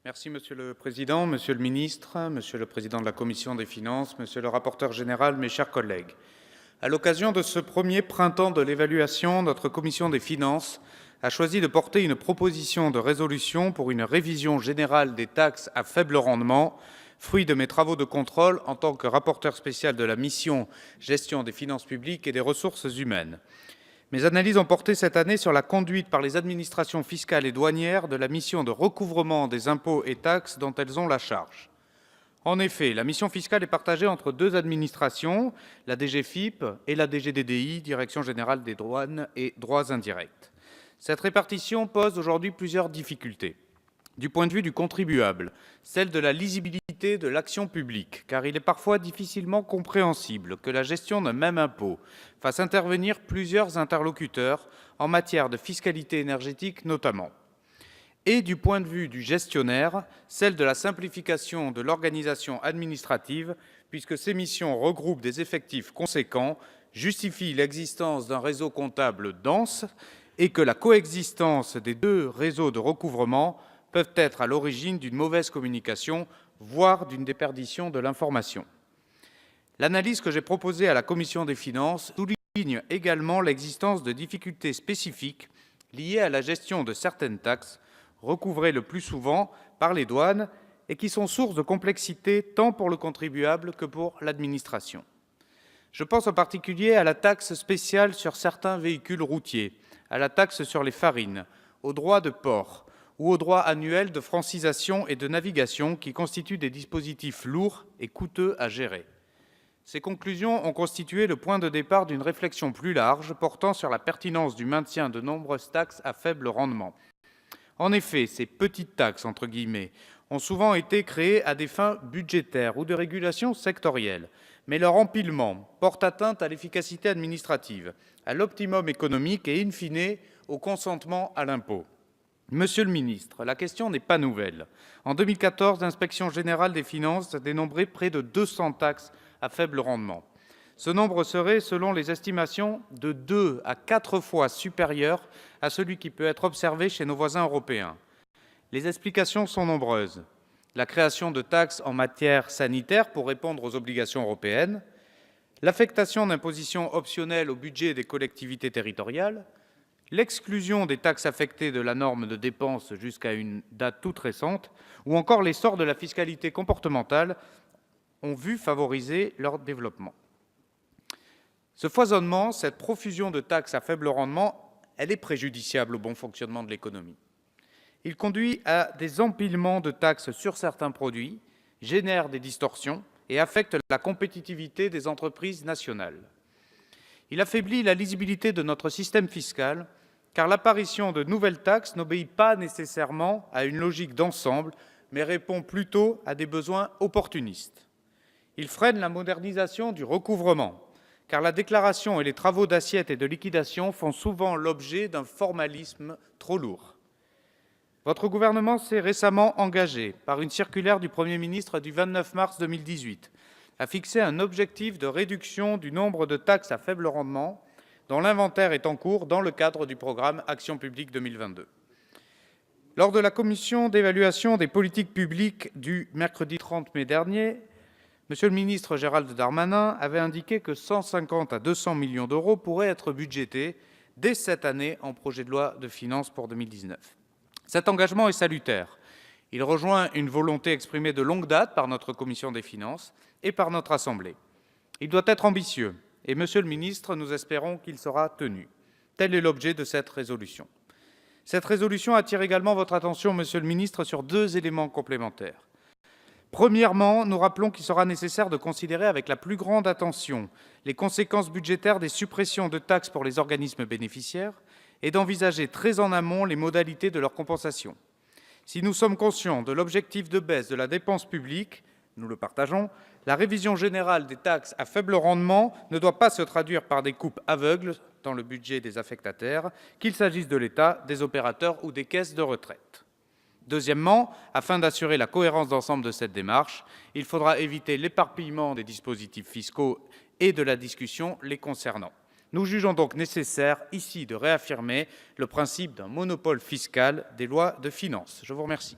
Merci, Monsieur le Président, Monsieur le Ministre, Monsieur le Président de la Commission des Finances, Monsieur le Rapporteur général, mes chers collègues. À l'occasion de ce premier printemps de l'évaluation, notre Commission des Finances a choisi de porter une proposition de résolution pour une révision générale des taxes à faible rendement, fruit de mes travaux de contrôle en tant que rapporteur spécial de la mission Gestion des finances publiques et des ressources humaines. Mes analyses ont porté cette année sur la conduite par les administrations fiscales et douanières de la mission de recouvrement des impôts et taxes dont elles ont la charge. En effet, la mission fiscale est partagée entre deux administrations, la DGFiP et la DGDDI, Direction générale des douanes et droits indirects. Cette répartition pose aujourd'hui plusieurs difficultés. Du point de vue du contribuable, celle de la lisibilité de l'action publique, car il est parfois difficilement compréhensible que la gestion d'un même impôt fasse intervenir plusieurs interlocuteurs en matière de fiscalité énergétique notamment. Et du point de vue du gestionnaire, celle de la simplification de l'organisation administrative, puisque ces missions regroupent des effectifs conséquents, justifient l'existence d'un réseau comptable dense et que la coexistence des deux réseaux de recouvrement peuvent être à l'origine d'une mauvaise communication, voire d'une déperdition de l'information. L'analyse que j'ai proposée à la Commission des finances souligne également l'existence de difficultés spécifiques liées à la gestion de certaines taxes, recouvrées le plus souvent par les douanes et qui sont source de complexité tant pour le contribuable que pour l'administration. Je pense en particulier à la taxe spéciale sur certains véhicules routiers, à la taxe sur les farines, aux droits de port, ou aux droits annuels de francisation et de navigation qui constituent des dispositifs lourds et coûteux à gérer. Ces conclusions ont constitué le point de départ d'une réflexion plus large portant sur la pertinence du maintien de nombreuses taxes à faible rendement. En effet, ces « petites taxes » entre guillemets, ont souvent été créées à des fins budgétaires ou de régulation sectorielle, mais leur empilement porte atteinte à l'efficacité administrative, à l'optimum économique et, in fine, au consentement à l'impôt. Monsieur le ministre, la question n'est pas nouvelle. En 2014, l'Inspection générale des finances a dénombré près de 200 taxes à faible rendement. Ce nombre serait, selon les estimations, de 2 à 4 fois supérieur à celui qui peut être observé chez nos voisins européens. Les explications sont nombreuses. La création de taxes en matière sanitaire pour répondre aux obligations européennes, l'affectation d'impositions optionnelles au budget des collectivités territoriales, l'exclusion des taxes affectées de la norme de dépenses jusqu'à une date toute récente, ou encore l'essor de la fiscalité comportementale ont vu favoriser leur développement. Ce foisonnement, cette profusion de taxes à faible rendement, elle est préjudiciable au bon fonctionnement de l'économie. Il conduit à des empilements de taxes sur certains produits, génère des distorsions et affecte la compétitivité des entreprises nationales. Il affaiblit la lisibilité de notre système fiscal, car l'apparition de nouvelles taxes n'obéit pas nécessairement à une logique d'ensemble, mais répond plutôt à des besoins opportunistes. Il freine la modernisation du recouvrement, car la déclaration et les travaux d'assiette et de liquidation font souvent l'objet d'un formalisme trop lourd. Votre gouvernement s'est récemment engagé, par une circulaire du Premier ministre du 29 mars 2018, à fixer un objectif de réduction du nombre de taxes à faible rendement dont l'inventaire est en cours dans le cadre du programme Action publique 2022. Lors de la commission d'évaluation des politiques publiques du mercredi 30 mai dernier, Monsieur le ministre Gérald Darmanin avait indiqué que 150 à 200 millions d'euros pourraient être budgétés dès cette année en projet de loi de finances pour 2019. Cet engagement est salutaire. Il rejoint une volonté exprimée de longue date par notre commission des finances et par notre Assemblée. Il doit être ambitieux et, Monsieur le ministre, nous espérons qu'il sera tenu. Tel est l'objet de cette résolution. Cette résolution attire également votre attention, Monsieur le ministre, sur deux éléments complémentaires. Premièrement, nous rappelons qu'il sera nécessaire de considérer avec la plus grande attention les conséquences budgétaires des suppressions de taxes pour les organismes bénéficiaires et d'envisager très en amont les modalités de leur compensation. Si nous sommes conscients de l'objectif de baisse de la dépense publique, nous le partageons, la révision générale des taxes à faible rendement ne doit pas se traduire par des coupes aveugles dans le budget des affectataires, qu'il s'agisse de l'État, des opérateurs ou des caisses de retraite. Deuxièmement, afin d'assurer la cohérence d'ensemble de cette démarche, il faudra éviter l'éparpillement des dispositifs fiscaux et de la discussion les concernant. Nous jugeons donc nécessaire ici de réaffirmer le principe d'un monopole fiscal des lois de finances. Je vous remercie.